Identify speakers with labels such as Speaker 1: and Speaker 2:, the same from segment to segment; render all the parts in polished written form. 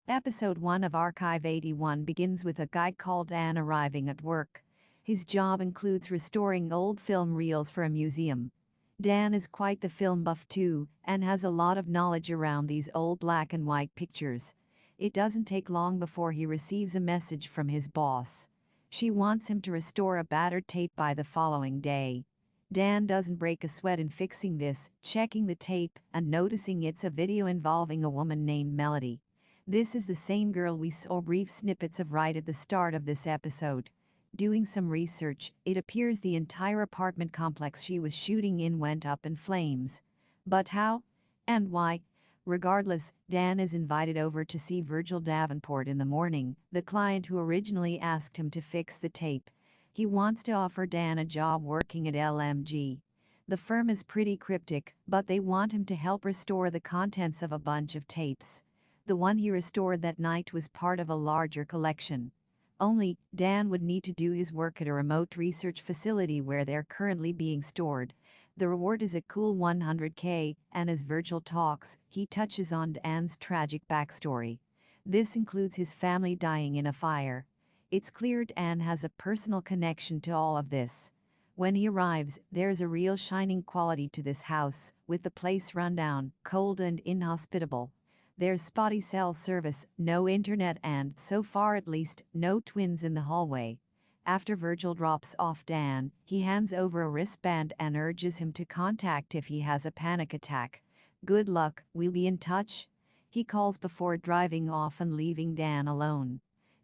Speaker 1: Episode 1 of Archive 81 begins with a guy called Dan arriving at work. His job includes restoring old film reels for a museum. Dan is quite the film buff too, and has a lot of knowledge around these old black and white pictures. It doesn't take long before he receives a message from his boss. She wants him to restore a battered tape by the following day. Dan doesn't break a sweat in fixing this, checking the tape and noticing it's a video involving a woman named Melody. This is the same girl we saw brief snippets of right at the start of this episode. Doing some research, it appears the entire apartment complex she was shooting in went up in flames. But how? And why? Regardless, Dan is invited over to see Virgil Davenport in the morning, the client who originally asked him to fix the tape. He wants to offer Dan a job working at LMG. The firm is pretty cryptic, but they want him to help restore the contents of a bunch of tapes. The one he restored that night was part of a larger collection. Only, Dan would need to do his work at a remote research facility where they're currently being stored. The reward is a cool $100K, and as Virgil talks, he touches on Dan's tragic backstory. This includes his family dying in a fire. It's clear Dan has a personal connection to all of this. When he arrives, there's a real shining quality to this house, with the place run down, cold and inhospitable. There's spotty cell service, no internet and, so far at least, no twins in the hallway. After Virgil drops off Dan, he hands over a wristband and urges him to contact if he has a panic attack. Good luck, we'll be in touch. He calls before driving off and leaving Dan alone.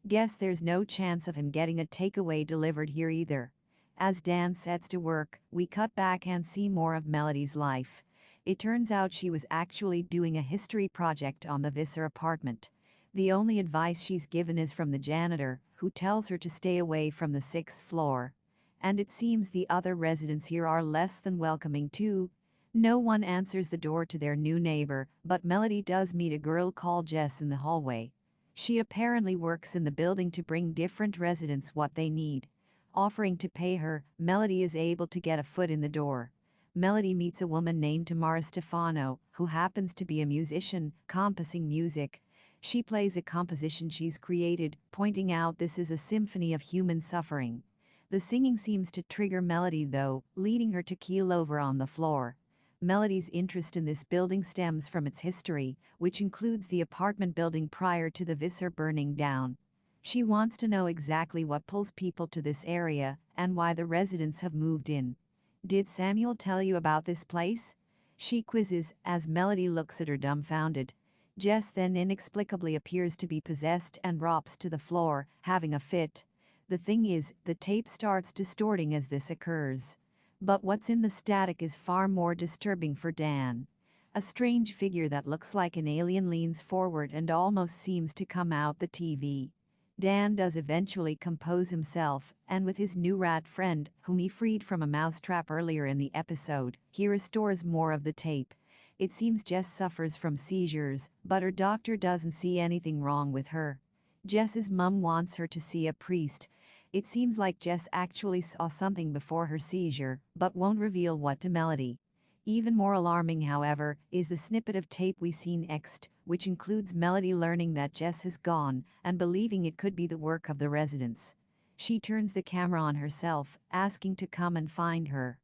Speaker 1: Guess there's no chance of him getting a takeaway delivered here either. As Dan sets to work, we cut back and see more of Melody's life. It turns out she was actually doing a history project on the Visser apartment. The only advice she's given is from the janitor, who tells her to stay away from the 6th floor. And it seems the other residents here are less than welcoming too. No one answers the door to their new neighbor, but Melody does meet a girl called Jess in the hallway. She apparently works in the building to bring different residents what they need. Offering to pay her, Melody is able to get a foot in the door. Melody meets a woman named Tamara Stefano, who happens to be a musician, composing music. She plays a composition she's created, pointing out this is a symphony of human suffering. The singing seems to trigger Melody though, leading her to keel over on the floor. Melody's interest in this building stems from its history, which includes the apartment building prior to the Visser burning down. She wants to know exactly what pulls people to this area, and why the residents have moved in. Did Samuel tell you about this place? She quizzes as Melody looks at her dumbfounded. Jess then inexplicably appears to be possessed and drops to the floor, having a fit. The thing is, the tape starts distorting as this occurs. But what's in the static is far more disturbing for Dan. A strange figure that looks like an alien leans forward and almost seems to come out the TV. Dan does eventually compose himself, and with his new rat friend, whom he freed from a mousetrap earlier in the episode, he restores more of the tape. It seems Jess suffers from seizures, but her doctor doesn't see anything wrong with her. Jess's mum wants her to see a priest. It seems like Jess actually saw something before her seizure, but won't reveal what to Melody. Even more alarming, however, is the snippet of tape we see next, which includes Melody learning that Jess has gone and believing it could be the work of the residents. She turns the camera on herself, asking to come and find her.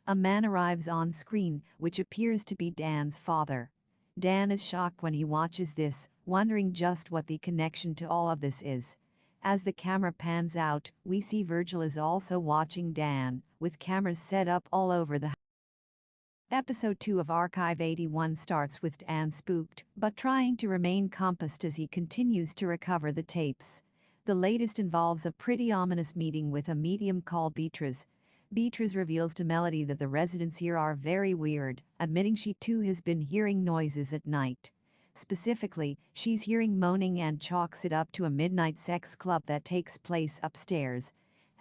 Speaker 1: A man arrives on screen, which appears to be Dan's father. Dan is shocked when he watches this, wondering just what the connection to all of this is. As the camera pans out, we see Virgil is also watching Dan, with cameras set up all over the house. Episode 2 of Archive 81 starts with Dan spooked, but trying to remain composed as he continues to recover the tapes. The latest involves a pretty ominous meeting with a medium called Beatrice. Beatrice reveals to Melody that the residents here are very weird, admitting she too has been hearing noises at night. Specifically, she's hearing moaning and chalks it up to a midnight sex club that takes place upstairs.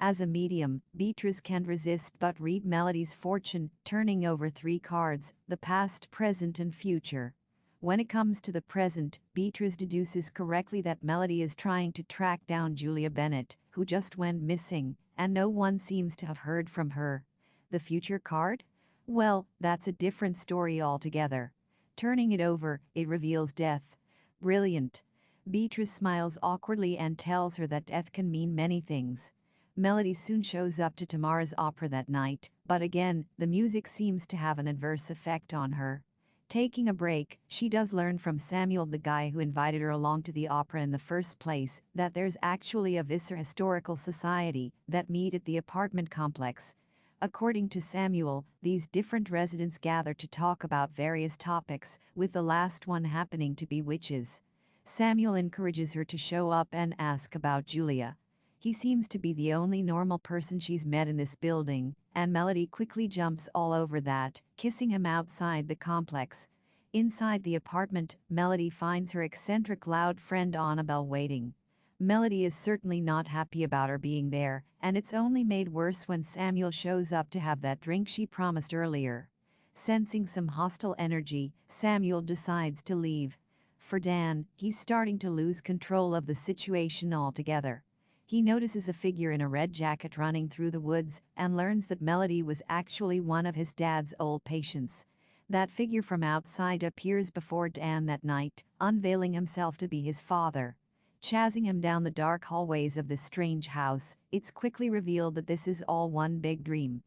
Speaker 1: As a medium, Beatrice can't resist but read Melody's fortune, turning over 3 cards, the past, present and future. When it comes to the present, Beatrice deduces correctly that Melody is trying to track down Julia Bennett, who just went missing, and no one seems to have heard from her. The future card? Well, that's a different story altogether. Turning it over, it reveals death. Brilliant. Beatrice smiles awkwardly and tells her that death can mean many things. Melody soon shows up to Tamara's opera that night, but again, the music seems to have an adverse effect on her. Taking a break, she does learn from Samuel, the guy who invited her along to the opera in the first place, that there's actually a Visser historical society that meet at the apartment complex. According to Samuel, these different residents gather to talk about various topics, with the last one happening to be witches. Samuel encourages her to show up and ask about Julia. He seems to be the only normal person she's met in this building, and Melody quickly jumps all over that, kissing him outside the complex. Inside the apartment, Melody finds her eccentric loud friend Annabelle waiting. Melody is certainly not happy about her being there, and it's only made worse when Samuel shows up to have that drink she promised earlier. Sensing some hostile energy, Samuel decides to leave. For Dan, he's starting to lose control of the situation altogether. He notices a figure in a red jacket running through the woods and learns that Melody was actually one of his dad's old patients. That figure from outside appears before Dan that night, unveiling himself to be his father. Chasing him down the dark hallways of this strange house, it's quickly revealed that this is all one big dream.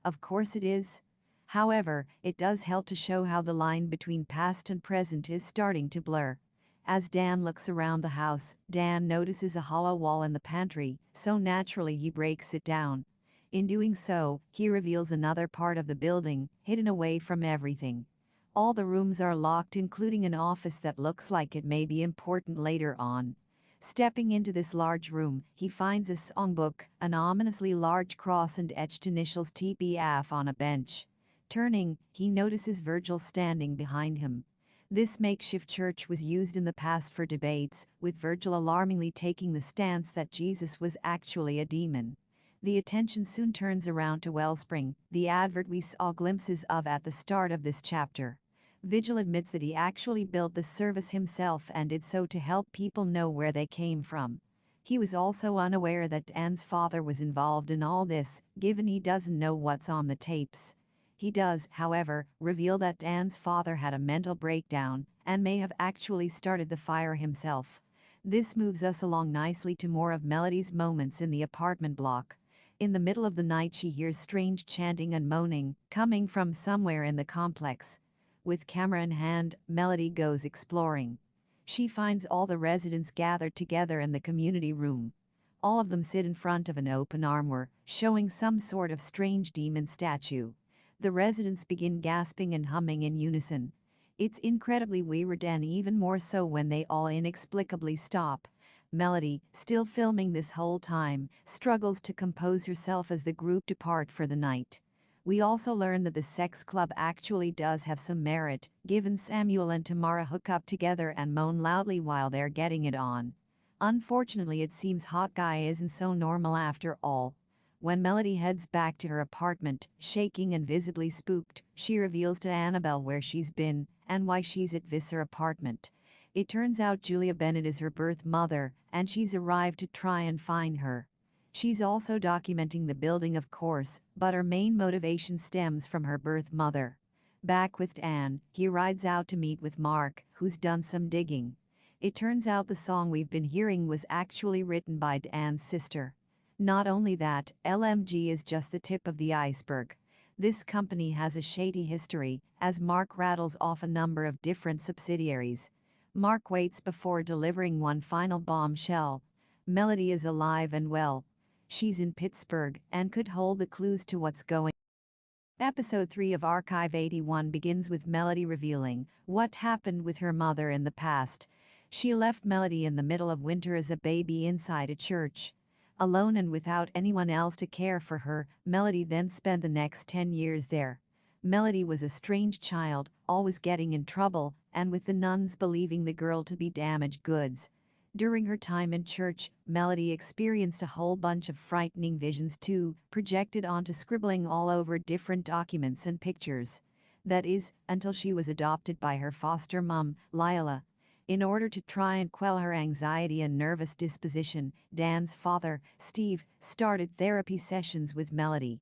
Speaker 1: Of course it is. However, it does help to show how the line between past and present is starting to blur. As Dan looks around the house, Dan notices a hollow wall in the pantry, so naturally he breaks it down. In doing so, he reveals another part of the building, hidden away from everything. All the rooms are locked, including an office that looks like it may be important later on. Stepping into this large room, he finds a songbook, an ominously large cross and etched initials TPF on a bench. Turning, he notices Virgil standing behind him. This makeshift church was used in the past for debates, with Virgil alarmingly taking the stance that Jesus was actually a demon. The attention soon turns around to Wellspring, the advert we saw glimpses of at the start of this chapter. Vigil admits that he actually built the service himself and did so to help people know where they came from. He was also unaware that Dan's father was involved in all this, given he doesn't know what's on the tapes. He does, however, reveal that Dan's father had a mental breakdown and may have actually started the fire himself. This moves us along nicely to more of Melody's moments in the apartment block. In the middle of the night she hears strange chanting and moaning, coming from somewhere in the complex. With camera in hand, Melody goes exploring. She finds all the residents gathered together in the community room. All of them sit in front of an open armor, showing some sort of strange demon statue. The residents begin gasping and humming in unison. It's incredibly weird, and even more so when they all inexplicably stop. Melody, still filming this whole time, struggles to compose herself as the group depart for the night. We also learn that the sex club actually does have some merit, given Samuel and Tamara hook up together and moan loudly while they're getting it on. Unfortunately, it seems Hot Guy isn't so normal after all. When Melody heads back to her apartment, shaking and visibly spooked, she reveals to Annabelle where she's been and why she's at Visser apartment. It turns out Julia Bennett is her birth mother, and she's arrived to try and find her. She's also documenting the building, of course, but her main motivation stems from her birth mother. Back with Dan, he rides out to meet with Mark, who's done some digging. It turns out the song we've been hearing was actually written by Dan's sister. Not only that, LMG is just the tip of the iceberg. This company has a shady history, as Mark rattles off a number of different subsidiaries. Mark waits before delivering one final bombshell. Melody is alive and well. She's in Pittsburgh and could hold the clues to what's going. Episode 3 of Archive 81 begins with Melody revealing what happened with her mother in the past. She left Melody in the middle of winter as a baby inside a church. Alone and without anyone else to care for her, Melody then spent the next 10 years there. Melody was a strange child, always getting in trouble, and with the nuns believing the girl to be damaged goods. During her time in church, Melody experienced a whole bunch of frightening visions too, projected onto scribbling all over different documents and pictures. That is, until she was adopted by her foster mom, Lila. In order to try and quell her anxiety and nervous disposition, Dan's father, Steve, started therapy sessions with Melody.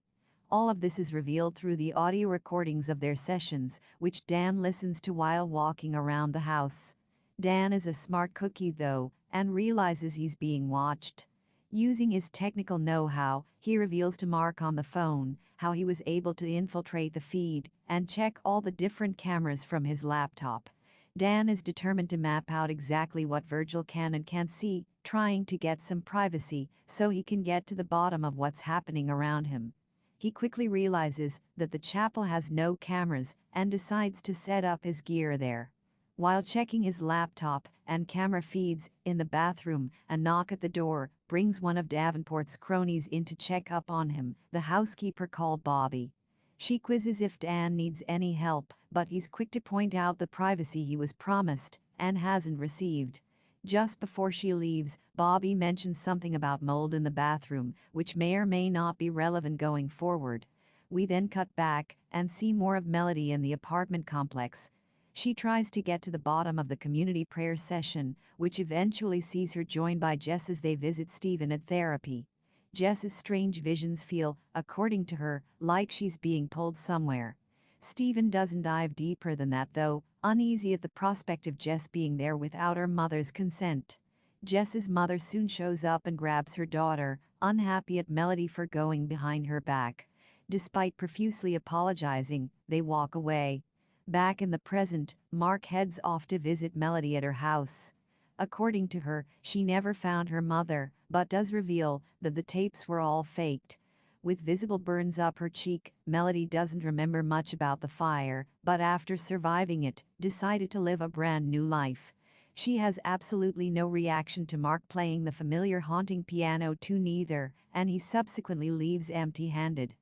Speaker 1: All of this is revealed through the audio recordings of their sessions, which Dan listens to while walking around the house. Dan is a smart cookie though, and realizes he's being watched. Using his technical know-how, he reveals to Mark on the phone how he was able to infiltrate the feed and check all the different cameras from his laptop. Dan is determined to map out exactly what Virgil can and can't see, trying to get some privacy so he can get to the bottom of what's happening around him. He quickly realizes that the chapel has no cameras and decides to set up his gear there. While checking his laptop and camera feeds in the bathroom, a knock at the door brings one of Davenport's cronies in to check up on him, the housekeeper called Bobby. She quizzes if Dan needs any help, but he's quick to point out the privacy he was promised and hasn't received. Just before she leaves, Bobby mentions something about mold in the bathroom, which may or may not be relevant going forward. We then cut back and see more of Melody in the apartment complex. She tries to get to the bottom of the community prayer session, which eventually sees her joined by Jess as they visit Stephen at therapy. Jess's strange visions feel, according to her, like she's being pulled somewhere. Stephen doesn't dive deeper than that though, uneasy at the prospect of Jess being there without her mother's consent. Jess's mother soon shows up and grabs her daughter, unhappy at Melody for going behind her back. Despite profusely apologizing, they walk away. Back in the present, Mark heads off to visit Melody at her house. According to her, she never found her mother, but does reveal that the tapes were all faked. With visible burns up her cheek, Melody doesn't remember much about the fire, but after surviving it, decided to live a brand new life. She has absolutely no reaction to Mark playing the familiar haunting piano tune either, and he subsequently leaves empty-handed.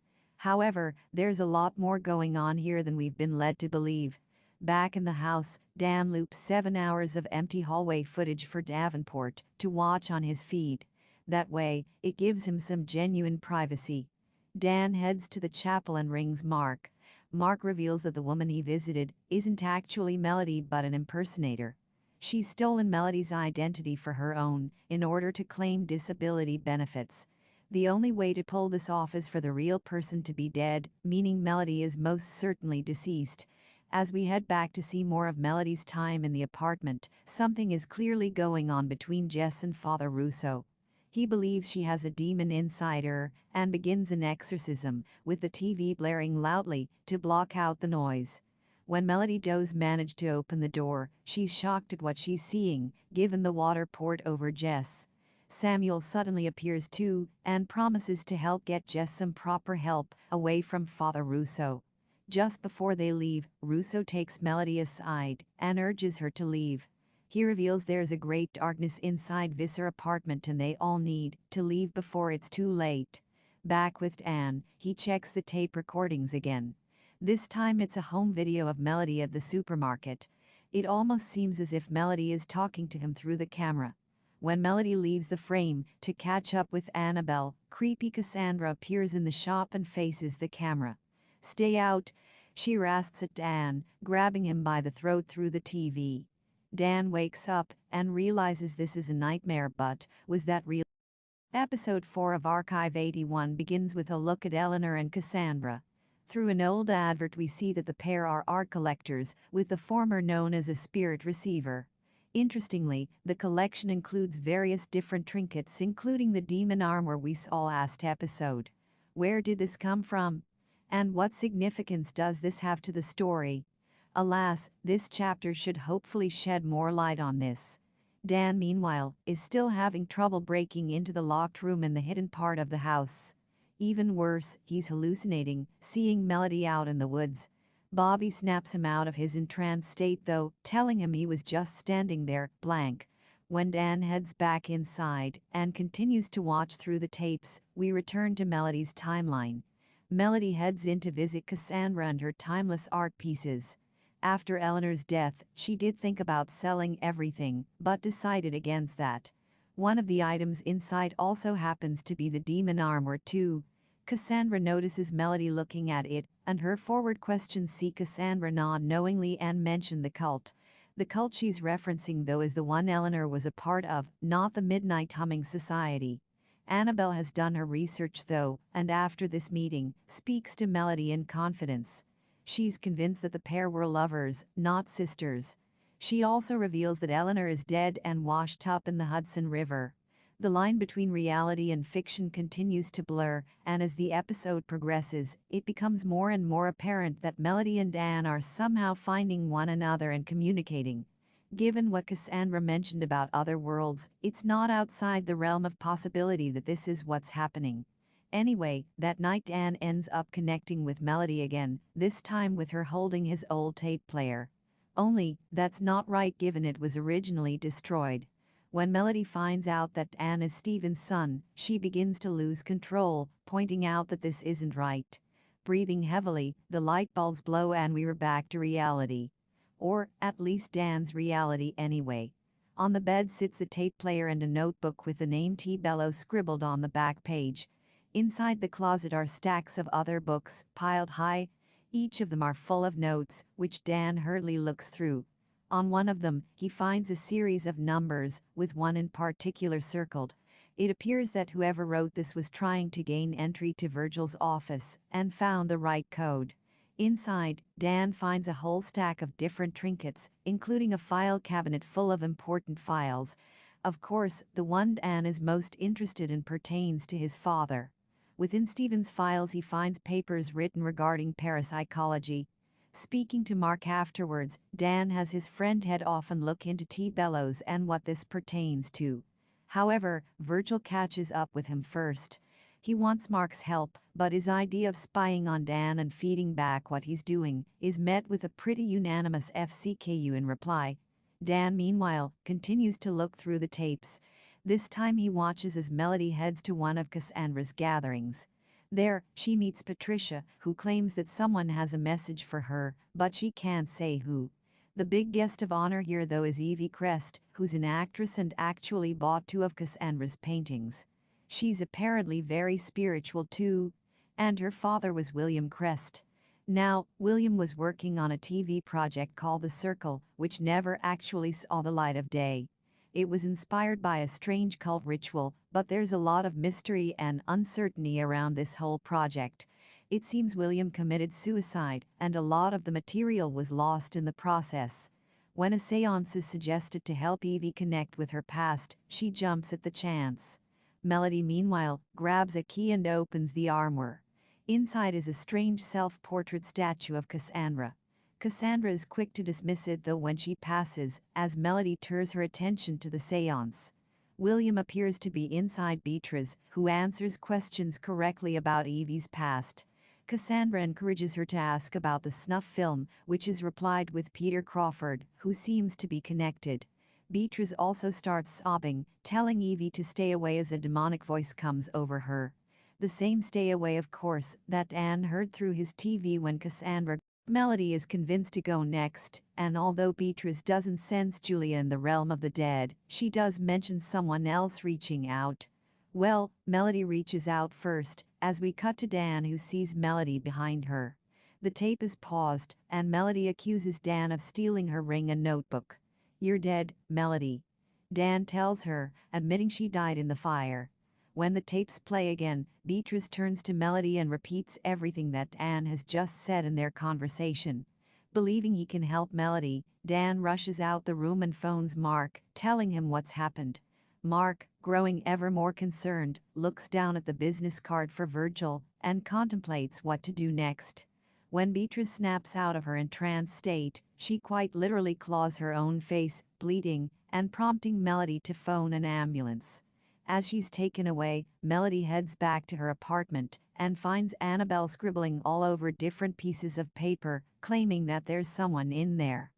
Speaker 1: However, there's a lot more going on here than we've been led to believe. Back in the house, Dan loops 7 hours of empty hallway footage for Davenport to watch on his feed. That way, it gives him some genuine privacy. Dan heads to the chapel and rings Mark. Mark reveals that the woman he visited isn't actually Melody but an impersonator. She's stolen Melody's identity for her own in order to claim disability benefits. The only way to pull this off is for the real person to be dead, meaning Melody is most certainly deceased. As we head back to see more of Melody's time in the apartment, something is clearly going on between Jess and Father Russo. He believes she has a demon inside her and begins an exorcism, with the TV blaring loudly to block out the noise. When Melody does manage to open the door, she's shocked at what she's seeing, given the water poured over Jess. Samuel suddenly appears too and promises to help get Jess some proper help away from Father Russo. Just before they leave, Russo takes Melody aside and urges her to leave. He reveals there's a great darkness inside Visser apartment and they all need to leave before it's too late. Back with Dan, he checks the tape recordings again. This time it's a home video of Melody at the supermarket. It almost seems as if Melody is talking to him through the camera. When Melody leaves the frame to catch up with Annabelle, creepy Cassandra appears in the shop and faces the camera. "Stay out," she rasps at Dan, grabbing him by the throat through the TV. Dan wakes up and realizes this is a nightmare, but was that real? Episode 4 of Archive 81 begins with a look at Eleanor and Cassandra. Through an old advert we see that the pair are art collectors, with the former known as a spirit receiver. Interestingly, the collection includes various different trinkets including the demon armor we saw last episode. Where did this come from? And what significance does this have to the story? Alas, this chapter should hopefully shed more light on this. Dan, meanwhile, is still having trouble breaking into the locked room in the hidden part of the house. Even worse, he's hallucinating, seeing Melody out in the woods. Bobby snaps him out of his entranced state though, telling him he was just standing there, blank. When Dan heads back inside and continues to watch through the tapes, we return to Melody's timeline. Melody heads in to visit Cassandra and her timeless art pieces. After Eleanor's death, she did think about selling everything, but decided against that. One of the items inside also happens to be the demon armor too. Cassandra notices Melody looking at it, and her forward questions see Cassandra nod knowingly and mention the cult. The cult she's referencing though is the one Eleanor was a part of, not the Midnight Humming Society. Annabelle has done her research though, and after this meeting, speaks to Melody in confidence. She's convinced that the pair were lovers, not sisters. She also reveals that Eleanor is dead and washed up in the Hudson River. The line between reality and fiction continues to blur, and as the episode progresses, it becomes more and more apparent that Melody and Dan are somehow finding one another and communicating. Given what Cassandra mentioned about other worlds, it's not outside the realm of possibility that this is what's happening. Anyway, that night Dan ends up connecting with Melody again, this time with her holding his old tape player. Only, that's not right given it was originally destroyed. When Melody finds out that Dan is Steven's son, she begins to lose control, pointing out that this isn't right. Breathing heavily, the light bulbs blow and we're back to reality. Or, at least Dan's reality anyway. On the bed sits the tape player and a notebook with the name T. Bellows scribbled on the back page. Inside the closet are stacks of other books, piled high. Each of them are full of notes, which Dan hurriedly looks through. On one of them, he finds a series of numbers, with one in particular circled. It appears that whoever wrote this was trying to gain entry to Virgil's office, and found the right code. Inside, Dan finds a whole stack of different trinkets, including a file cabinet full of important files. Of course, the one Dan is most interested in pertains to his father. Within Steven's files he finds papers written regarding parapsychology. Speaking to Mark afterwards, Dan has his friend head off and look into T. Bellows and what this pertains to. However, Virgil catches up with him first. He wants Mark's help, but his idea of spying on Dan and feeding back what he's doing is met with a pretty unanimous FCKU in reply. Dan, meanwhile, continues to look through the tapes. This time he watches as Melody heads to one of Cassandra's gatherings. There, she meets Patricia, who claims that someone has a message for her, but she can't say who. The big guest of honor here though is Evie Crest, who's an actress and actually bought two of Cassandra's paintings. She's apparently very spiritual too. And her father was William Crest. Now, William was working on a TV project called The Circle, which never actually saw the light of day. It was inspired by a strange cult ritual, but there's a lot of mystery and uncertainty around this whole project. It seems William committed suicide, and a lot of the material was lost in the process. When a seance is suggested to help Evie connect with her past, she jumps at the chance. Melody, meanwhile, grabs a key and opens the armoire. Inside is a strange self-portrait statue of Cassandra. Cassandra is quick to dismiss it though when she passes, as Melody turns her attention to the seance. William appears to be inside Beatrice, who answers questions correctly about Evie's past. Cassandra encourages her to ask about the snuff film, which is replied with Peter Crawford, who seems to be connected. Beatrice also starts sobbing, telling Evie to stay away as a demonic voice comes over her. The same stay away, of course, that Anne heard through his TV when Cassandra. Melody is convinced to go next, and although Beatrice doesn't sense Julia in the realm of the dead, she does mention someone else reaching out. Well, Melody reaches out first, as we cut to Dan who sees Melody behind her. The tape is paused, and Melody accuses Dan of stealing her ring and notebook. "You're dead, Melody," Dan tells her, admitting she died in the fire. When the tapes play again, Beatrice turns to Melody and repeats everything that Dan has just said in their conversation. Believing he can help Melody, Dan rushes out the room and phones Mark, telling him what's happened. Mark, growing ever more concerned, looks down at the business card for Virgil and contemplates what to do next. When Beatrice snaps out of her entranced state, she quite literally claws her own face, bleeding, and prompting Melody to phone an ambulance. As she's taken away, Melody heads back to her apartment and finds Annabelle scribbling all over different pieces of paper, claiming that there's someone in there.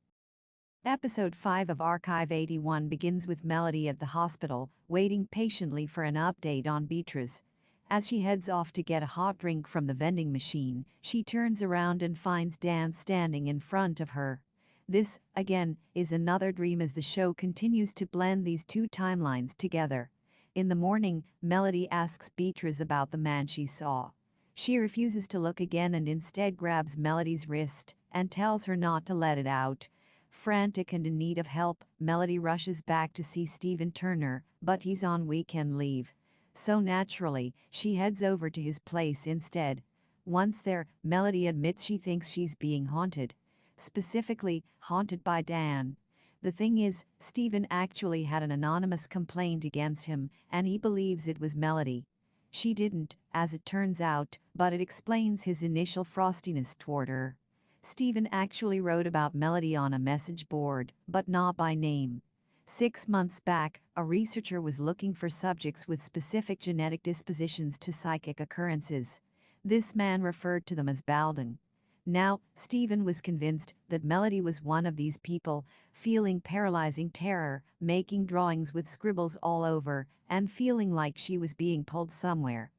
Speaker 1: Episode 5 of Archive 81 begins with Melody at the hospital, waiting patiently for an update on Beatrice. As she heads off to get a hot drink from the vending machine, she turns around and finds Dan standing in front of her. This, again, is another dream as the show continues to blend these two timelines together. In the morning, Melody asks Beatrice about the man she saw. She refuses to look again and instead grabs Melody's wrist and tells her not to let it out. Frantic and in need of help, Melody rushes back to see Stephen Turner, but he's on weekend leave. So naturally, she heads over to his place instead. Once there, Melody admits she thinks she's being haunted. Specifically, haunted by Dan. The thing is, Stephen actually had an anonymous complaint against him, and he believes it was Melody. She didn't, as it turns out, but it explains his initial frostiness toward her. Stephen actually wrote about Melody on a message board, but not by name. 6 months back, a researcher was looking for subjects with specific genetic dispositions to psychic occurrences. This man referred to them as Balding. Now, Stephen was convinced that Melody was one of these people, feeling paralyzing terror, making drawings with scribbles all over, and feeling like she was being pulled somewhere.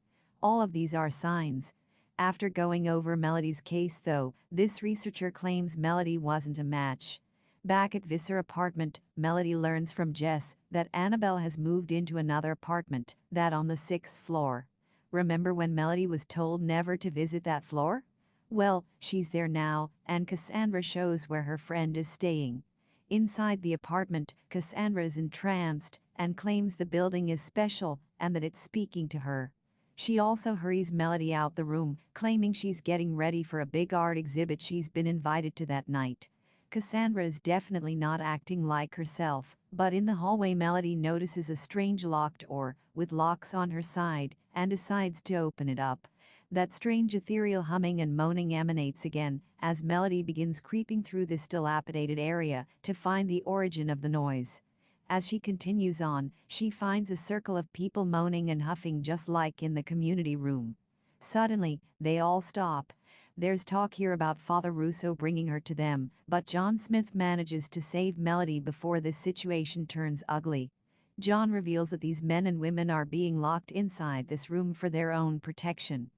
Speaker 1: All of these are signs. After going over Melody's case though, this researcher claims Melody wasn't a match. Back at Visser apartment, Melody learns from Jess that Annabelle has moved into another apartment, that on the 6th floor. Remember when Melody was told never to visit that floor? Well, she's there now, and Cassandra shows where her friend is staying. Inside the apartment, Cassandra is entranced and claims the building is special and that it's speaking to her. She also hurries Melody out the room, claiming she's getting ready for a big art exhibit she's been invited to that night. Cassandra is definitely not acting like herself, but in the hallway Melody notices a strange locked door with locks on her side and decides to open it up. That strange ethereal humming and moaning emanates again as Melody begins creeping through this dilapidated area to find the origin of the noise. As she continues on, she finds a circle of people moaning and huffing just like in the community room. Suddenly, they all stop. There's talk here about Father Russo bringing her to them, but John Smith manages to save Melody before this situation turns ugly. John reveals that these men and women are being locked inside this room for their own protection.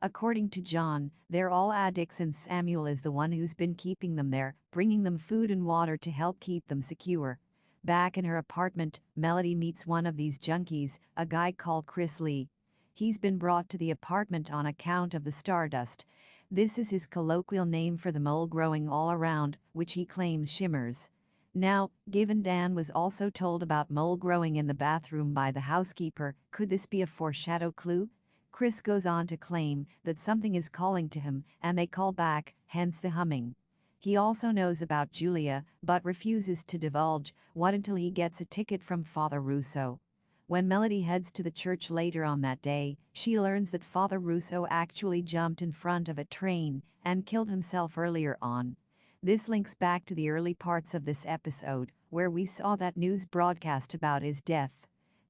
Speaker 1: According to John, they're all addicts and Samuel is the one who's been keeping them there, bringing them food and water to help keep them secure. Back in her apartment, Melody meets one of these junkies, a guy called Chris Lee. He's been brought to the apartment on account of the stardust. This is his colloquial name for the mold growing all around, which he claims shimmers. Now, given Dan was also told about mold growing in the bathroom by the housekeeper, could this be a foreshadowed clue? Chris goes on to claim that something is calling to him, and they call back, hence the humming. He also knows about Julia, but refuses to divulge what until he gets a ticket from Father Russo. When Melody heads to the church later on that day, she learns that Father Russo actually jumped in front of a train and killed himself earlier on. This links back to the early parts of this episode, where we saw that news broadcast about his death.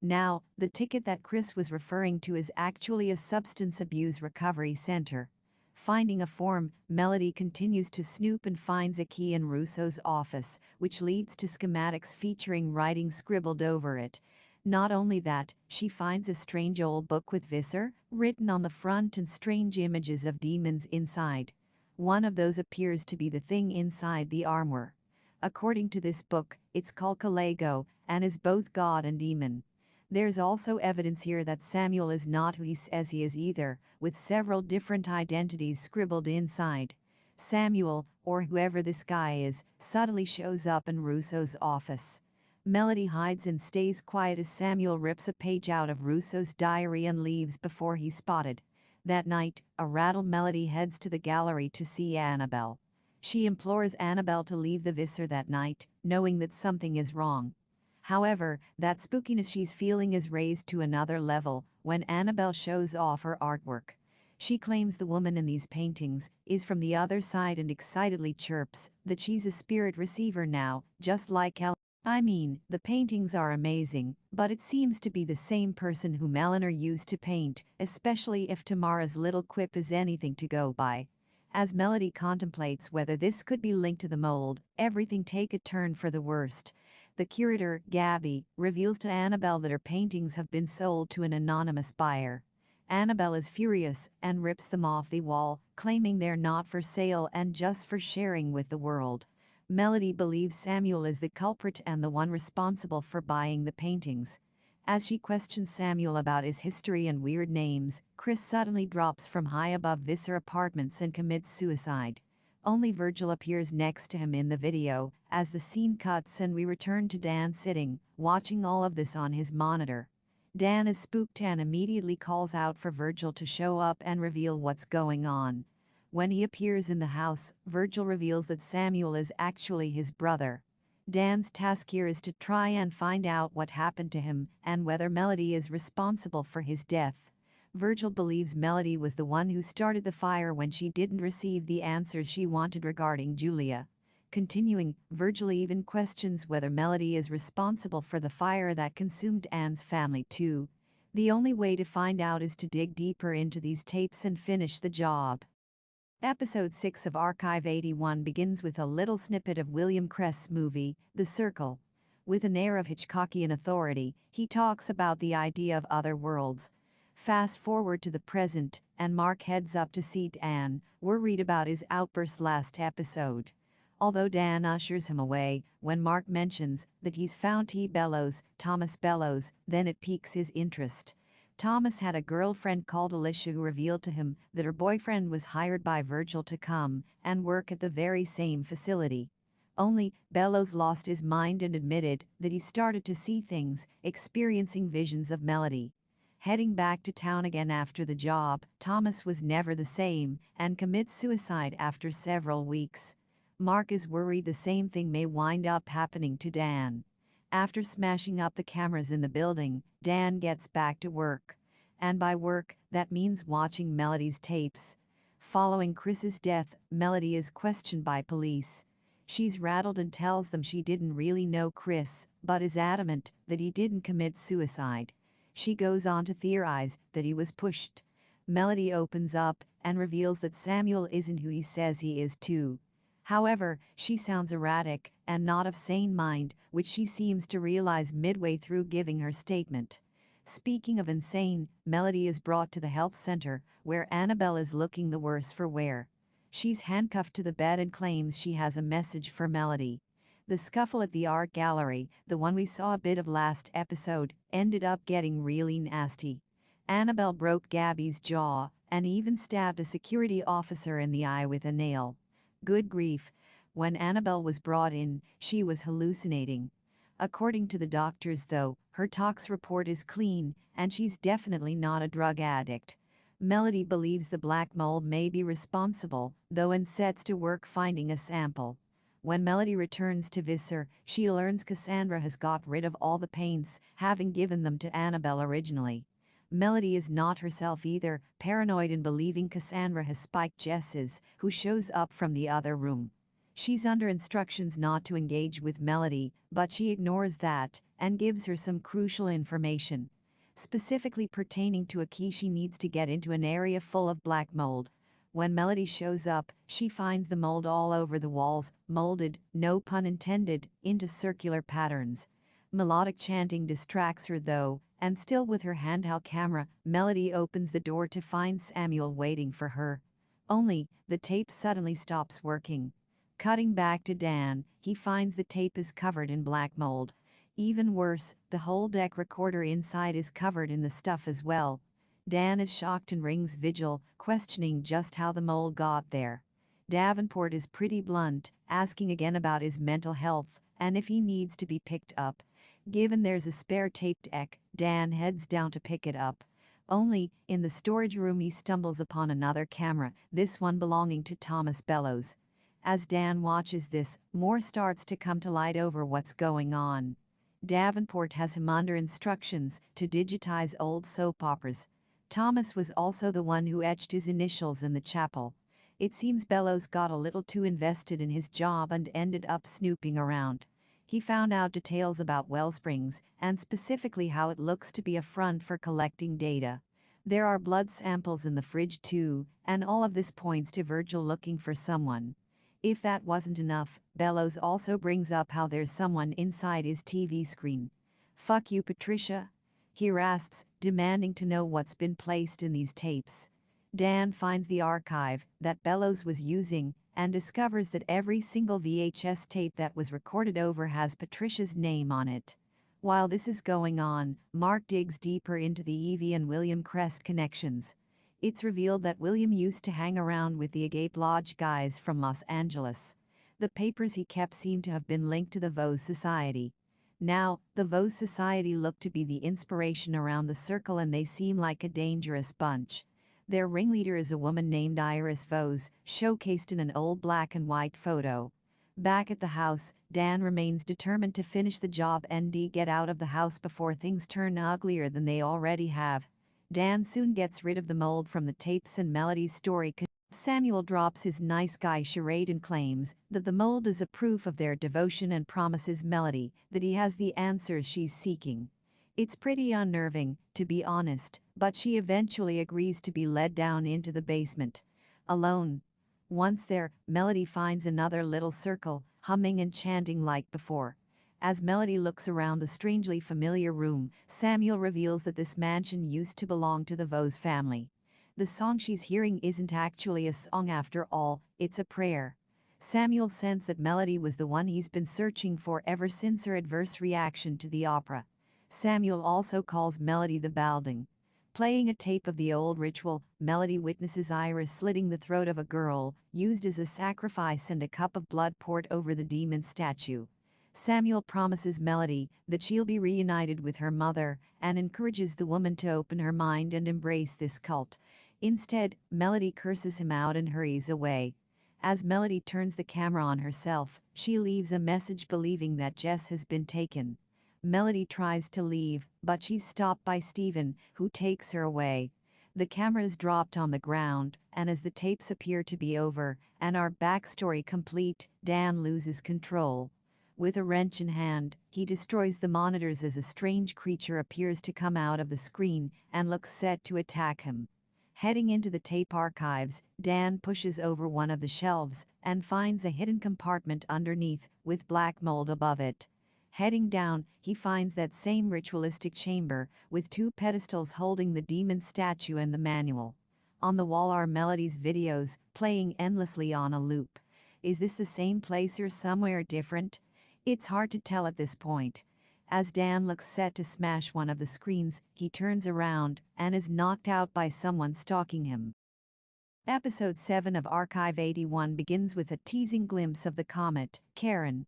Speaker 1: Now, the ticket that Chris was referring to is actually a substance abuse recovery center. Finding a form, Melody continues to snoop and finds a key in Russo's office, which leads to schematics featuring writing scribbled over it. Not only that, she finds a strange old book with Visser written on the front and strange images of demons inside. One of those appears to be the thing inside the armor. According to this book, it's called Kalego and is both god and demon. There's also evidence here that Samuel is not who he says he is either, with several different identities scribbled inside. Samuel, or whoever this guy is, suddenly shows up in Russo's office. Melody hides and stays quiet as Samuel rips a page out of Russo's diary and leaves before he's spotted. That night, a rattled Melody heads to the gallery to see Annabelle. She implores Annabelle to leave the Visser that night, knowing that something is wrong. However, that spookiness she's feeling is raised to another level when Annabelle shows off her artwork. She claims the woman in these paintings is from the other side and excitedly chirps that she's a spirit receiver now, just like I mean, the paintings are amazing, but it seems to be the same person whom Eleanor used to paint, especially if Tamara's little quip is anything to go by. As Melody contemplates whether this could be linked to the mold, everything takes a turn for the worst. The curator, Gabby, reveals to Annabelle that her paintings have been sold to an anonymous buyer. Annabelle is furious and rips them off the wall, claiming they're not for sale and just for sharing with the world. Melody believes Samuel is the culprit and the one responsible for buying the paintings. As she questions Samuel about his history and weird names, Chris suddenly drops from high above Visser apartments and commits suicide. Only Virgil appears next to him in the video, as the scene cuts and we return to Dan sitting, watching all of this on his monitor. Dan is spooked and immediately calls out for Virgil to show up and reveal what's going on. When he appears in the house, Virgil reveals that Samuel is actually his brother. Dan's task here is to try and find out what happened to him and whether Melody is responsible for his death. Virgil believes Melody was the one who started the fire when she didn't receive the answers she wanted regarding Julia. Continuing, Virgil even questions whether Melody is responsible for the fire that consumed Anne's family too. The only way to find out is to dig deeper into these tapes and finish the job. Episode 6 of Archive 81 begins with a little snippet of William Crest's movie, The Circle. With an air of Hitchcockian authority, he talks about the idea of other worlds. Fast forward to the present, and Mark heads up to see Anne, worried about his outburst last episode. Although Dan ushers him away, when Mark mentions that he's found Thomas Bellows, then it piques his interest. Thomas had a girlfriend called Alicia who revealed to him that her boyfriend was hired by Virgil to come and work at the very same facility. Only, Bellows lost his mind and admitted that he started to see things, experiencing visions of Melody. Heading back to town again after the job, Thomas was never the same and commits suicide after several weeks. Mark is worried the same thing may wind up happening to Dan. After smashing up the cameras in the building, Dan gets back to work. And by work, that means watching Melody's tapes. Following Chris's death, Melody is questioned by police. She's rattled and tells them she didn't really know Chris, but is adamant that he didn't commit suicide. She goes on to theorize that he was pushed. Melody opens up and reveals that Samuel isn't who he says he is too. However, she sounds erratic and not of sane mind, which she seems to realize midway through giving her statement. Speaking of insane, Melody is brought to the health center, where Annabelle is looking the worse for wear. She's handcuffed to the bed and claims she has a message for Melody. The scuffle at the art gallery, the one we saw a bit of last episode, ended up getting really nasty. Annabelle broke Gabby's jaw and even stabbed a security officer in the eye with a nail. Good grief. When Annabelle was brought in, she was hallucinating. According to the doctors though, her tox report is clean, and she's definitely not a drug addict. Melody believes the black mold may be responsible, though, and sets to work finding a sample. When Melody returns to Visser, she learns Cassandra has got rid of all the paints, having given them to Annabelle originally. Melody is not herself either, paranoid and believing Cassandra has spiked Jess's, who shows up from the other room. She's under instructions not to engage with Melody, but she ignores that and gives her some crucial information, specifically pertaining to a key she needs to get into an area full of black mold. When Melody shows up, she finds the mold all over the walls, molded, no pun intended, into circular patterns. Melodic chanting distracts her though, and still with her handheld camera, Melody opens the door to find Samuel waiting for her. Only, the tape suddenly stops working. Cutting back to Dan, he finds the tape is covered in black mold. Even worse, the whole deck recorder inside is covered in the stuff as well. Dan is shocked and rings Vigil, questioning just how the mold got there. Davenport is pretty blunt, asking again about his mental health and if he needs to be picked up. Given there's a spare tape deck, Dan heads down to pick it up. Only, in the storage room he stumbles upon another camera, this one belonging to Thomas Bellows. As Dan watches this, more starts to come to light over what's going on. Davenport has him under instructions to digitize old soap operas. Thomas was also the one who etched his initials in the chapel. It seems Bellows got a little too invested in his job and ended up snooping around. He found out details about Wellsprings, and specifically how it looks to be a front for collecting data. There are blood samples in the fridge too, and all of this points to Virgil looking for someone. If that wasn't enough, Bellows also brings up how there's someone inside his TV screen. "Fuck you, Patricia?" he rasps, demanding to know what's been placed in these tapes. Dan finds the archive that Bellows was using and discovers that every single VHS tape that was recorded over has Patricia's name on it. While this is going on, Mark digs deeper into the Evie and William Crest connections. It's revealed that William used to hang around with the Agape Lodge guys from Los Angeles. The papers he kept seem to have been linked to the Vose Society. Now, the Vose Society look to be the inspiration around the circle, and they seem like a dangerous bunch. Their ringleader is a woman named Iris Vose, showcased in an old black and white photo. Back at the house, Dan remains determined to finish the job and get out of the house before things turn uglier than they already have. Dan soon gets rid of the mold from the tapes and Melody's story. Samuel drops his nice guy charade and claims that the mold is a proof of their devotion and promises Melody that he has the answers she's seeking. It's pretty unnerving, to be honest, but she eventually agrees to be led down into the basement. Alone. Once there, Melody finds another little circle, humming and chanting like before. As Melody looks around the strangely familiar room, Samuel reveals that this mansion used to belong to the Vos family. The song she's hearing isn't actually a song after all, it's a prayer. Samuel sensed that Melody was the one he's been searching for ever since her adverse reaction to the opera. Samuel also calls Melody the Balding. Playing a tape of the old ritual, Melody witnesses Iris slitting the throat of a girl, used as a sacrifice, and a cup of blood poured over the demon statue. Samuel promises Melody that she'll be reunited with her mother and encourages the woman to open her mind and embrace this cult. Instead, Melody curses him out and hurries away. As Melody turns the camera on herself, she leaves a message believing that Jess has been taken. Melody tries to leave, but she's stopped by Stephen, who takes her away. The camera is dropped on the ground, and as the tapes appear to be over and our backstory complete, Dan loses control. With a wrench in hand, he destroys the monitors as a strange creature appears to come out of the screen and looks set to attack him. Heading into the tape archives, Dan pushes over one of the shelves and finds a hidden compartment underneath, with black mold above it. Heading down, he finds that same ritualistic chamber, with two pedestals holding the demon statue and the manual. On the wall are Melody's videos, playing endlessly on a loop. Is this the same place or somewhere different? It's hard to tell at this point. As Dan looks set to smash one of the screens, he turns around and is knocked out by someone stalking him. Episode 7 of Archive 81 begins with a teasing glimpse of the comet, Karen.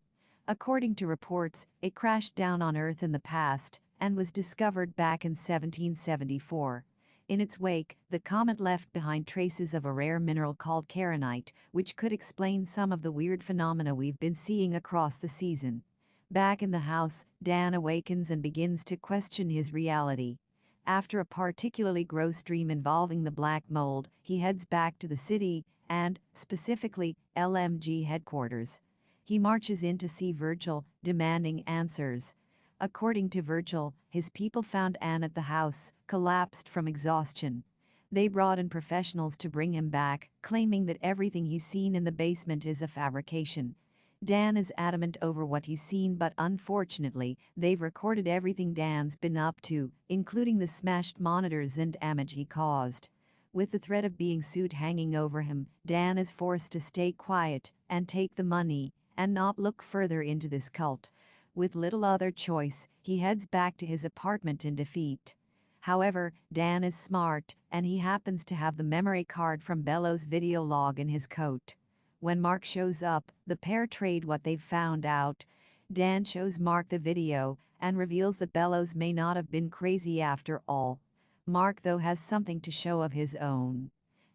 Speaker 1: According to reports, it crashed down on Earth in the past and was discovered back in 1774. In its wake, the comet left behind traces of a rare mineral called karenite, which could explain some of the weird phenomena we've been seeing across the season. Back in the house, Dan awakens and begins to question his reality. After a particularly gross dream involving the black mold, he heads back to the city and, specifically, LMG headquarters. He marches in to see Virgil, demanding answers. According to Virgil, his people found Anne at the house, collapsed from exhaustion. They brought in professionals to bring him back, claiming that everything he's seen in the basement is a fabrication. Dan is adamant over what he's seen, but unfortunately, they've recorded everything Dan's been up to, including the smashed monitors and damage he caused. With the threat of being sued hanging over him, Dan is forced to stay quiet and take the money and not look further into this cult. With little other choice, he heads back to his apartment in defeat. However, Dan is smart, and he happens to have the memory card from Bellows' video log in his coat. When Mark shows up, the pair trade what they've found out. Dan shows Mark the video and reveals that Bellows may not have been crazy after all. Mark, though, has something to show of his own.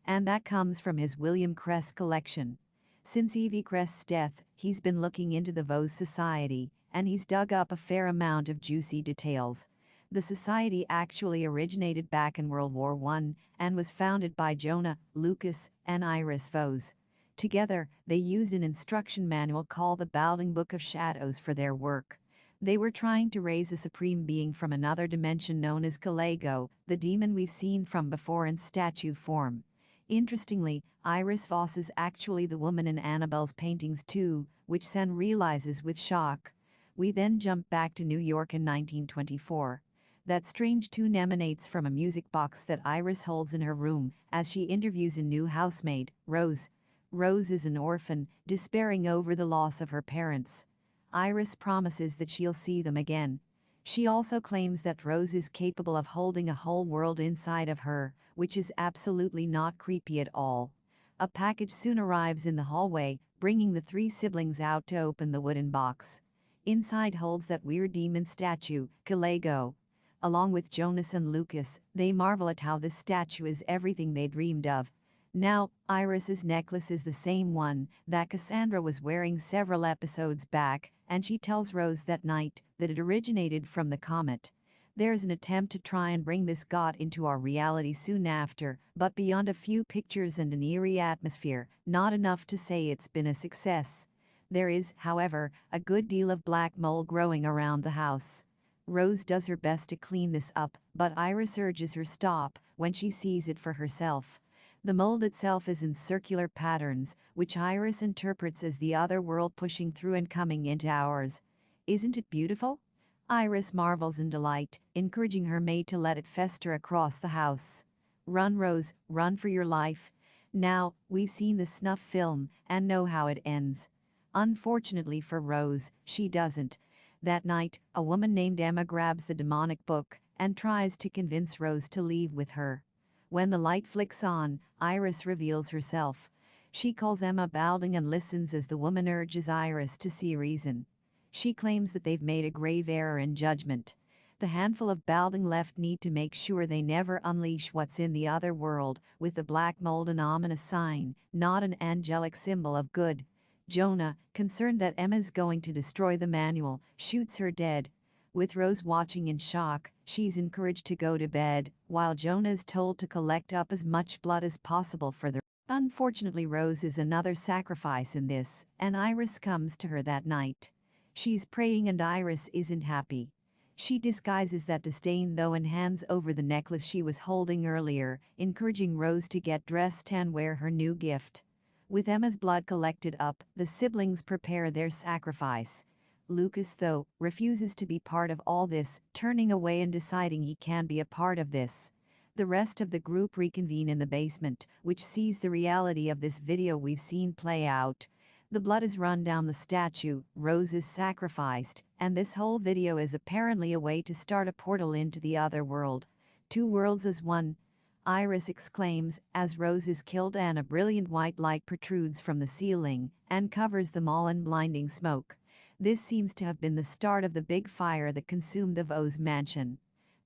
Speaker 1: And that comes from his William Crest collection. Since Evie Crest's death, he's been looking into the Vos Society, and he's dug up a fair amount of juicy details. The society actually originated back in World War I and was founded by Jonah, Lucas, and Iris Vos. Together, they used an instruction manual called the Balding Book of Shadows for their work. They were trying to raise a supreme being from another dimension known as Calago, the demon we've seen from before in statue form. Interestingly, Iris Vos is actually the woman in Annabelle's paintings too, which Sen realizes with shock. We then jump back to New York in 1924. That strange tune emanates from a music box that Iris holds in her room as she interviews a new housemaid, Rose. Rose is an orphan, despairing over the loss of her parents. Iris promises that she'll see them again. She also claims that Rose is capable of holding a whole world inside of her, which is absolutely not creepy at all. A package soon arrives in the hallway, bringing the three siblings out to open the wooden box. Inside holds that weird demon statue, Calago. Along with Jonas and Lucas, they marvel at how this statue is everything they dreamed of. Now, Iris's necklace is the same one that Cassandra was wearing several episodes back, and she tells Rose that night that it originated from the comet. There's an attempt to try and bring this god into our reality soon after, but beyond a few pictures and an eerie atmosphere, not enough to say it's been a success. There is, however, a good deal of black mold growing around the house. Rose does her best to clean this up, but Iris urges her stop when she sees it for herself. The mold itself is in circular patterns, which Iris interprets as the other world pushing through and coming into ours. Isn't it beautiful? Iris marvels in delight, encouraging her maid to let it fester across the house. Run, Rose, run for your life. Now, we've seen the snuff film and know how it ends. Unfortunately for Rose, she doesn't. That night, a woman named Emma grabs the demonic book and tries to convince Rose to leave with her. When the light flicks on, Iris reveals herself. She calls Emma balding and listens as the woman urges Iris to see reason. She claims that they've made a grave error in judgment. The handful of balding left need to make sure they never unleash what's in the other world, with the black mold an ominous sign, not an angelic symbol of good. Jonah, concerned that Emma's going to destroy the manual, shoots her dead. With Rose watching in shock, she's encouraged to go to bed, while Jonah is told to collect up as much blood as possible for the. Unfortunately, Rose is another sacrifice in this, and Iris comes to her that night. She's praying and Iris isn't happy. She disguises that disdain though and hands over the necklace she was holding earlier, encouraging Rose to get dressed and wear her new gift. With Emma's blood collected up, the siblings prepare their sacrifice. Lucas, though, refuses to be part of all this, turning away and deciding he can't be a part of this. The rest of the group reconvene in the basement, which sees the reality of this video we've seen play out. The blood is run down the statue, Rose is sacrificed, and this whole video is apparently a way to start a portal into the other world. Two worlds as one. Iris exclaims as Rose is killed and a brilliant white light protrudes from the ceiling and covers them all in blinding smoke. This seems to have been the start of the big fire that consumed the Vaux's mansion.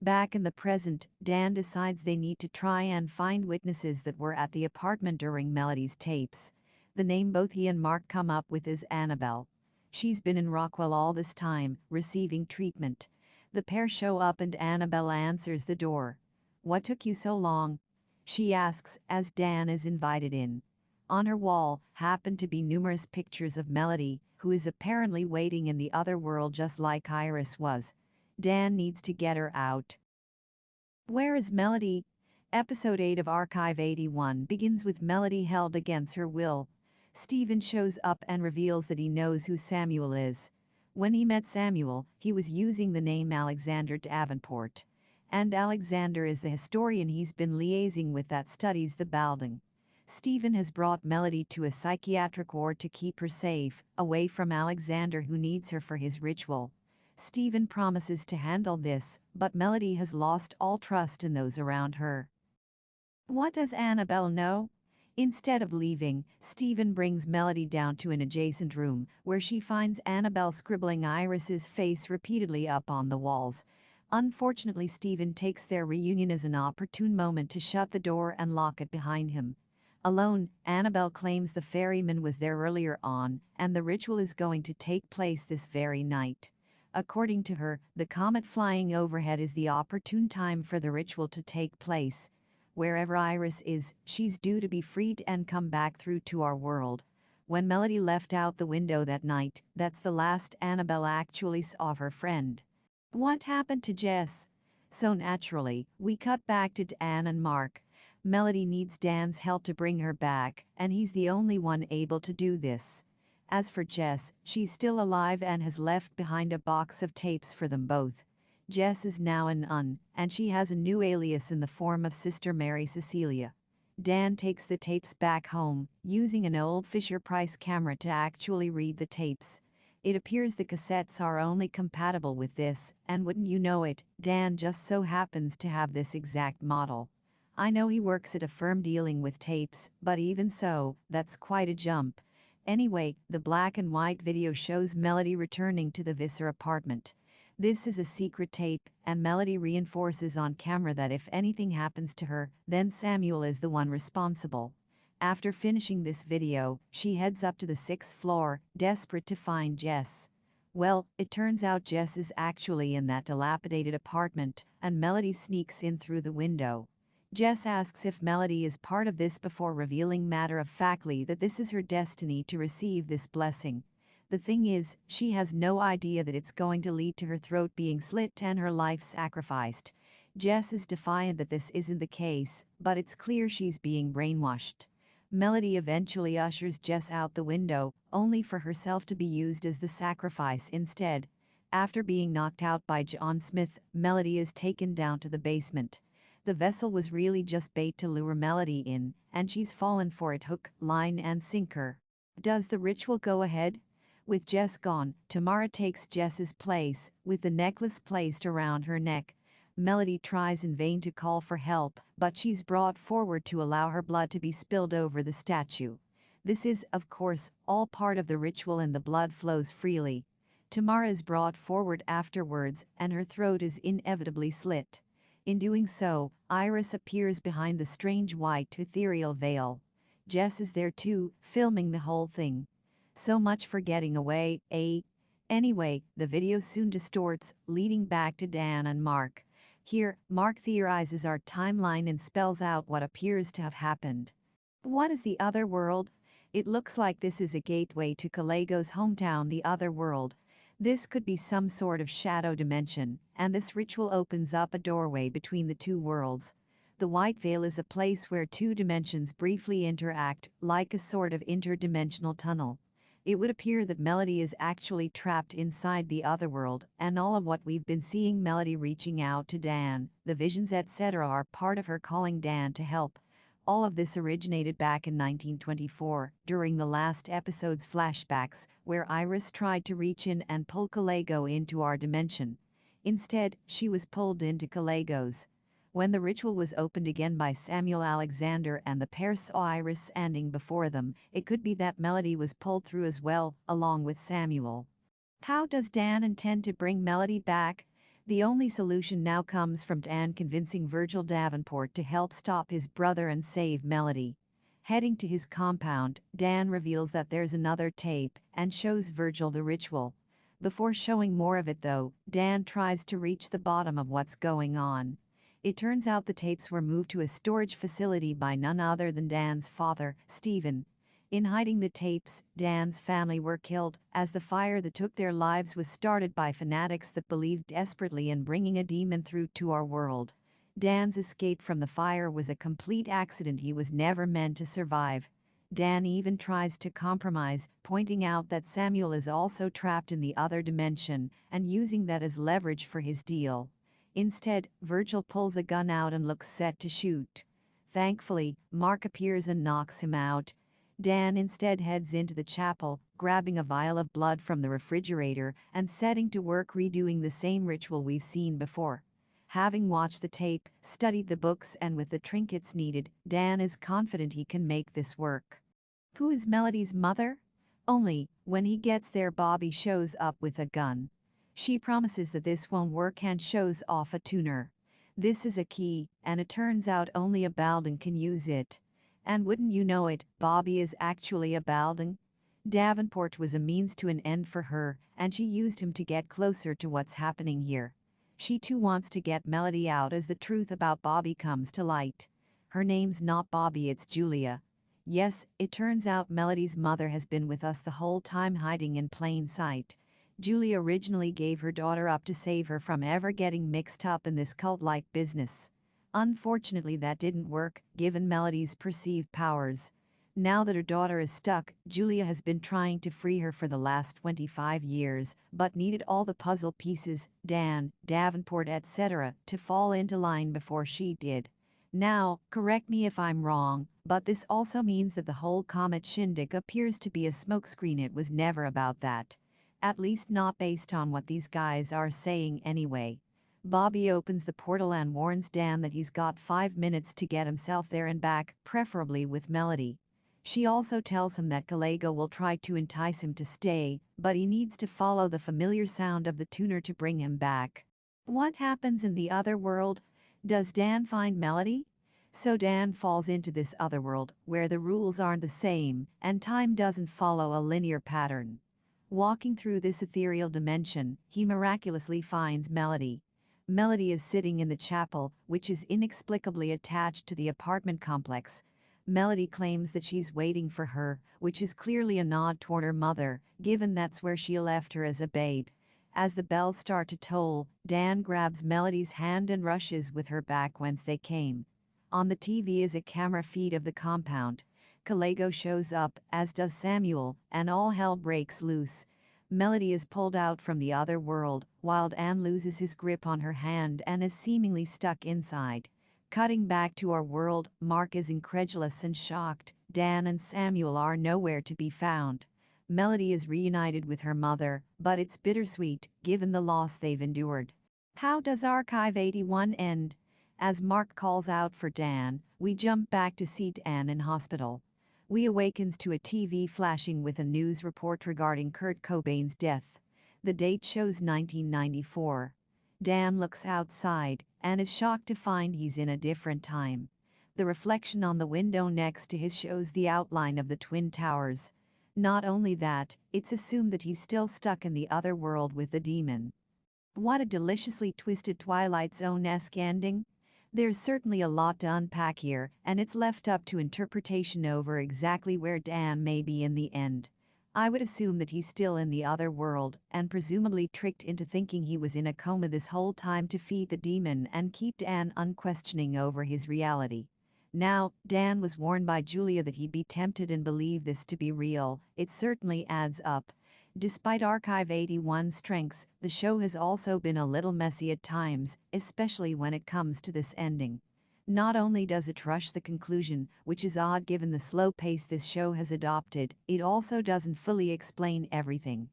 Speaker 1: Back in the present, Dan decides they need to try and find witnesses that were at the apartment during Melody's tapes. The name both he and Mark come up with is Annabelle. She's been in Rockwell all this time, receiving treatment. The pair show up and Annabelle answers the door. "What took you so long?" she asks as Dan is invited in. On her wall happen to be numerous pictures of Melody, who is apparently waiting in the other world just like Iris was. Dan needs to get her out. Where is Melody? Episode 8 of Archive 81 begins with Melody held against her will. Stephen shows up and reveals that he knows who Samuel is. When he met Samuel, he was using the name Alexander Davenport. And Alexander is the historian he's been liaising with that studies the balding. Stephen has brought Melody to a psychiatric ward to keep her safe, away from Alexander who needs her for his ritual. Stephen promises to handle this, but Melody has lost all trust in those around her. What does Annabelle know? Instead of leaving, Stephen brings Melody down to an adjacent room, where she finds Annabelle scribbling Iris's face repeatedly up on the walls. Unfortunately, Stephen takes their reunion as an opportune moment to shut the door and lock it behind him. Alone, Annabelle claims the ferryman was there earlier on, and the ritual is going to take place this very night. According to her, the comet flying overhead is the opportune time for the ritual to take place. Wherever Iris is, she's due to be freed and come back through to our world. When Melody left out the window that night, that's the last Annabelle actually saw of her friend. What happened to Jess? So naturally, we cut back to Dan and Mark. Melody needs Dan's help to bring her back, and he's the only one able to do this. As for Jess, she's still alive and has left behind a box of tapes for them both. Jess is now a nun, and she has a new alias in the form of Sister Mary Cecilia. Dan takes the tapes back home, using an old Fisher-Price camera to actually read the tapes. It appears the cassettes are only compatible with this, and wouldn't you know it, Dan just so happens to have this exact model. I know he works at a firm dealing with tapes, but even so, that's quite a jump. Anyway, the black and white video shows Melody returning to the Visser apartment. This is a secret tape, and Melody reinforces on camera that if anything happens to her, then Samuel is the one responsible. After finishing this video, she heads up to the 6th floor, desperate to find Jess. Well, it turns out Jess is actually in that dilapidated apartment, and Melody sneaks in through the window. Jess asks if Melody is part of this before revealing matter-of-factly that this is her destiny to receive this blessing. The thing is, she has no idea that it's going to lead to her throat being slit and her life sacrificed. Jess is defiant that this isn't the case, but it's clear she's being brainwashed. Melody eventually ushers Jess out the window, only for herself to be used as the sacrifice instead. After being knocked out by John Smith, Melody is taken down to the basement. The vessel was really just bait to lure Melody in, and she's fallen for it hook, line and sinker. Does the ritual go ahead? With Jess gone, Tamara takes Jess's place, with the necklace placed around her neck. Melody tries in vain to call for help, but she's brought forward to allow her blood to be spilled over the statue. This is, of course, all part of the ritual and the blood flows freely. Tamara is brought forward afterwards, and her throat is inevitably slit. In doing so, Iris appears behind the strange white ethereal veil. Jess is there too, filming the whole thing. So much for getting away, eh? Anyway, the video soon distorts, leading back to Dan and Mark. Here, Mark theorizes our timeline and spells out what appears to have happened. What is the other world? It looks like this is a gateway to Calego's hometown, the other world. This could be some sort of shadow dimension, and this ritual opens up a doorway between the two worlds. The white veil is a place where two dimensions briefly interact, like a sort of interdimensional tunnel. It would appear that Melody is actually trapped inside the other world, and all of what we've been seeing Melody reaching out to Dan, the visions etc. are part of her calling Dan to help. All of this originated back in 1924, during the last episode's flashbacks, where Iris tried to reach in and pull Calego into our dimension. Instead, she was pulled into Calego's. When the ritual was opened again by Samuel Alexander and the pair saw Iris standing before them, it could be that Melody was pulled through as well, along with Samuel. How does Dan intend to bring Melody back? The only solution now comes from Dan convincing Virgil Davenport to help stop his brother and save Melody. Heading to his compound, Dan reveals that there's another tape and shows Virgil the ritual. Before showing more of it though, Dan tries to reach the bottom of what's going on. It turns out the tapes were moved to a storage facility by none other than Dan's father, Stephen. In hiding the tapes, Dan's family were killed, as the fire that took their lives was started by fanatics that believed desperately in bringing a demon through to our world. Dan's escape from the fire was a complete accident. He was never meant to survive. Dan even tries to compromise, pointing out that Samuel is also trapped in the other dimension, and using that as leverage for his deal. Instead, Virgil pulls a gun out and looks set to shoot. Thankfully, Mark appears and knocks him out. Dan instead heads into the chapel, grabbing a vial of blood from the refrigerator and setting to work redoing the same ritual we've seen before. Having watched the tape, studied the books and with the trinkets needed, Dan is confident he can make this work. Who is Melody's mother? Only, when he gets there Bobby shows up with a gun. She promises that this won't work and shows off a tuner. This is a key, and it turns out only a Baldan can use it. And wouldn't you know it, Bobby is actually a Baldan? Davenport was a means to an end for her, and she used him to get closer to what's happening here. She too wants to get Melody out as the truth about Bobby comes to light. Her name's not Bobby, it's Julia. Yes, it turns out Melody's mother has been with us the whole time hiding in plain sight. Julia originally gave her daughter up to save her from ever getting mixed up in this cult-like business. Unfortunately that didn't work, given Melody's perceived powers. Now that her daughter is stuck, Julia has been trying to free her for the last 25 years, but needed all the puzzle pieces, Dan, Davenport etc., to fall into line before she did. Now, correct me if I'm wrong, but this also means that the whole Comet shindig appears to be a smokescreen. It was never about that. At least not based on what these guys are saying anyway. Bobby opens the portal and warns Dan that he's got 5 minutes to get himself there and back, preferably with Melody. She also tells him that Calego will try to entice him to stay, but he needs to follow the familiar sound of the tuner to bring him back. What happens in the other world? Does Dan find Melody? So Dan falls into this other world where the rules aren't the same and time doesn't follow a linear pattern. Walking through this ethereal dimension, he miraculously finds Melody. Melody is sitting in the chapel, which is inexplicably attached to the apartment complex. Melody claims that she's waiting for her, which is clearly a nod toward her mother, given that's where she left her as a babe. As the bells start to toll, Dan grabs Melody's hand and rushes with her back whence they came. On the TV is a camera feed of the compound. Calago shows up, as does Samuel, and all hell breaks loose. Melody is pulled out from the other world, while Dan loses his grip on her hand and is seemingly stuck inside. Cutting back to our world, Mark is incredulous and shocked. Dan and Samuel are nowhere to be found. Melody is reunited with her mother, but it's bittersweet, given the loss they've endured. How does Archive 81 end? As Mark calls out for Dan, we jump back to see Dan in hospital. We awakens to a TV flashing with a news report regarding Kurt Cobain's death. The date shows 1994. Dan looks outside and is shocked to find he's in a different time. The reflection on the window next to his shows the outline of the Twin Towers. Not only that, it's assumed that he's still stuck in the other world with the demon. What a deliciously twisted Twilight Zone-esque ending. There's certainly a lot to unpack here, and it's left up to interpretation over exactly where Dan may be in the end. I would assume that he's still in the other world, and presumably tricked into thinking he was in a coma this whole time to feed the demon and keep Dan unquestioning over his reality. Now, Dan was warned by Julia that he'd be tempted and believe this to be real. It certainly adds up. Despite Archive 81's strengths, the show has also been a little messy at times, especially when it comes to this ending. Not only does it rush the conclusion, which is odd given the slow pace this show has adopted, it also doesn't fully explain everything.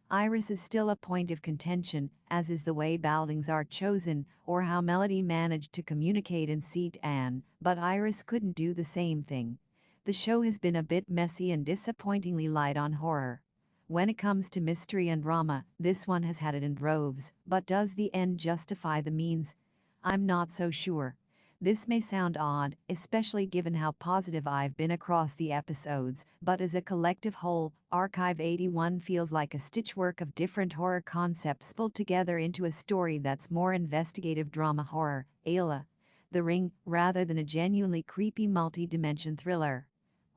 Speaker 1: Iris is still a point of contention, as is the way baldings are chosen, or how Melody managed to communicate and seat Anne, but Iris couldn't do the same thing. The show has been a bit messy and disappointingly light on horror. When it comes to mystery and drama, this one has had it in droves, but does the end justify the means? I'm not so sure. This may sound odd, especially given how positive I've been across the episodes, but as a collective whole, Archive 81 feels like a stitchwork of different horror concepts pulled together into a story that's more investigative drama horror, Ayla, The Ring, rather than a genuinely creepy multi-dimension thriller.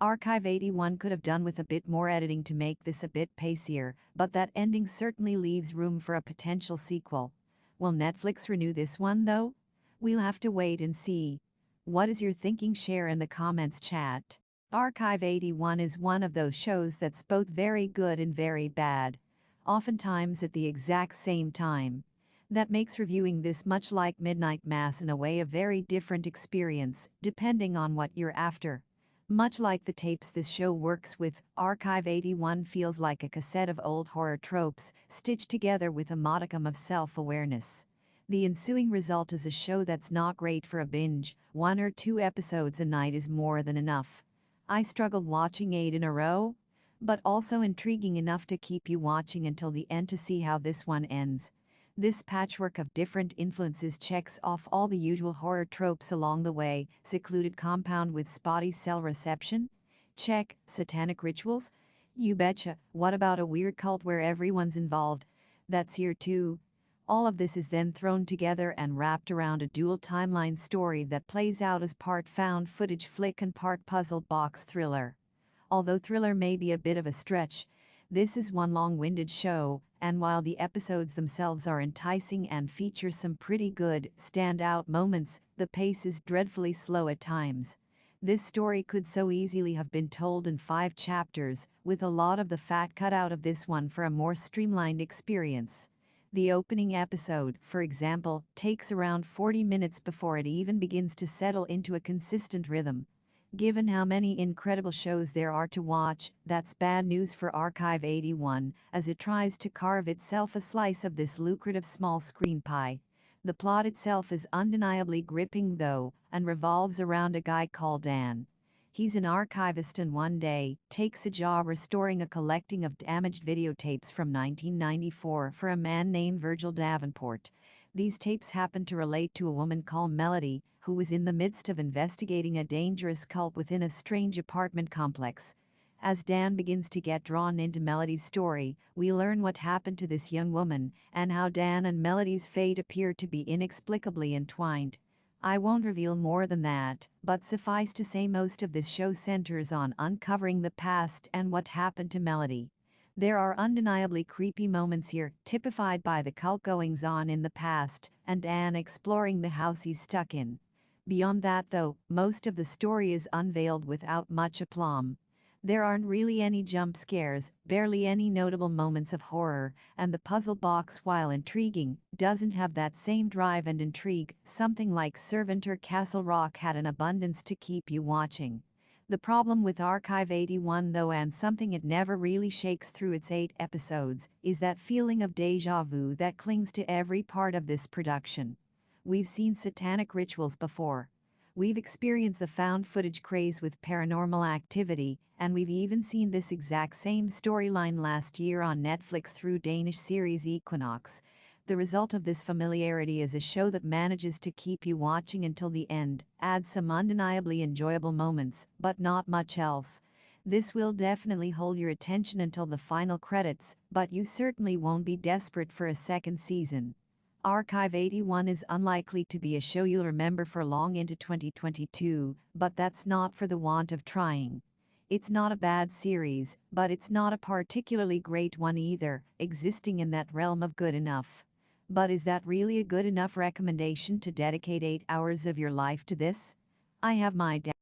Speaker 1: Archive 81 could have done with a bit more editing to make this a bit pacier, but that ending certainly leaves room for a potential sequel. Will Netflix renew this one though? We'll have to wait and see. What is your thinking? Share in the comments chat. Archive 81 is one of those shows that's both very good and very bad, oftentimes at the exact same time. That makes reviewing this much like Midnight Mass in a way a very different experience, depending on what you're after. Much like the tapes this show works with, Archive 81 feels like a cassette of old horror tropes, stitched together with a modicum of self-awareness. The ensuing result is a show that's not great for a binge. 1 or 2 episodes a night is more than enough. I struggled watching 8 in a row, but also intriguing enough to keep you watching until the end to see how this one ends. This patchwork of different influences checks off all the usual horror tropes along the way. Secluded compound with spotty cell reception? Check. Satanic rituals? You betcha. What about a weird cult where everyone's involved? That's here too. All of this is then thrown together and wrapped around a dual timeline story that plays out as part found footage flick and part puzzle box thriller. Although thriller may be a bit of a stretch, this is one long-winded show, and while the episodes themselves are enticing and feature some pretty good, standout moments, the pace is dreadfully slow at times. This story could so easily have been told in 5 chapters, with a lot of the fat cut out of this one for a more streamlined experience. The opening episode, for example, takes around 40 minutes before it even begins to settle into a consistent rhythm. Given how many incredible shows there are to watch, that's bad news for Archive 81, as it tries to carve itself a slice of this lucrative small screen pie. The plot itself is undeniably gripping though, and revolves around a guy called Dan. He's an archivist and one day takes a job restoring a collecting of damaged videotapes from 1994 for a man named Virgil Davenport. These tapes happen to relate to a woman called Melody, who was in the midst of investigating a dangerous cult within a strange apartment complex. As Dan begins to get drawn into Melody's story, we learn what happened to this young woman and how Dan and Melody's fate appear to be inexplicably entwined. I won't reveal more than that, but suffice to say most of this show centers on uncovering the past and what happened to Melody. There are undeniably creepy moments here, typified by the cult goings-on in the past, and Dan exploring the house he's stuck in. Beyond that though, most of the story is unveiled without much aplomb. There aren't really any jump scares, barely any notable moments of horror, and the puzzle box, while intriguing, doesn't have that same drive and intrigue something like Servant or Castle Rock had in abundance to keep you watching. The problem with Archive 81 though, and something it never really shakes through its 8 episodes, is that feeling of déjà vu that clings to every part of this production. We've seen satanic rituals before. We've experienced the found footage craze with Paranormal Activity, and we've even seen this exact same storyline last year on Netflix through Danish series Equinox. The result of this familiarity is a show that manages to keep you watching until the end, adds some undeniably enjoyable moments, but not much else. This will definitely hold your attention until the final credits, but you certainly won't be desperate for a second season. Archive 81 is unlikely to be a show you'll remember for long into 2022, but that's not for the want of trying. It's not a bad series, but it's not a particularly great one either, existing in that realm of good enough. But is that really a good enough recommendation to dedicate 8 hours of your life to this? I have my doubts.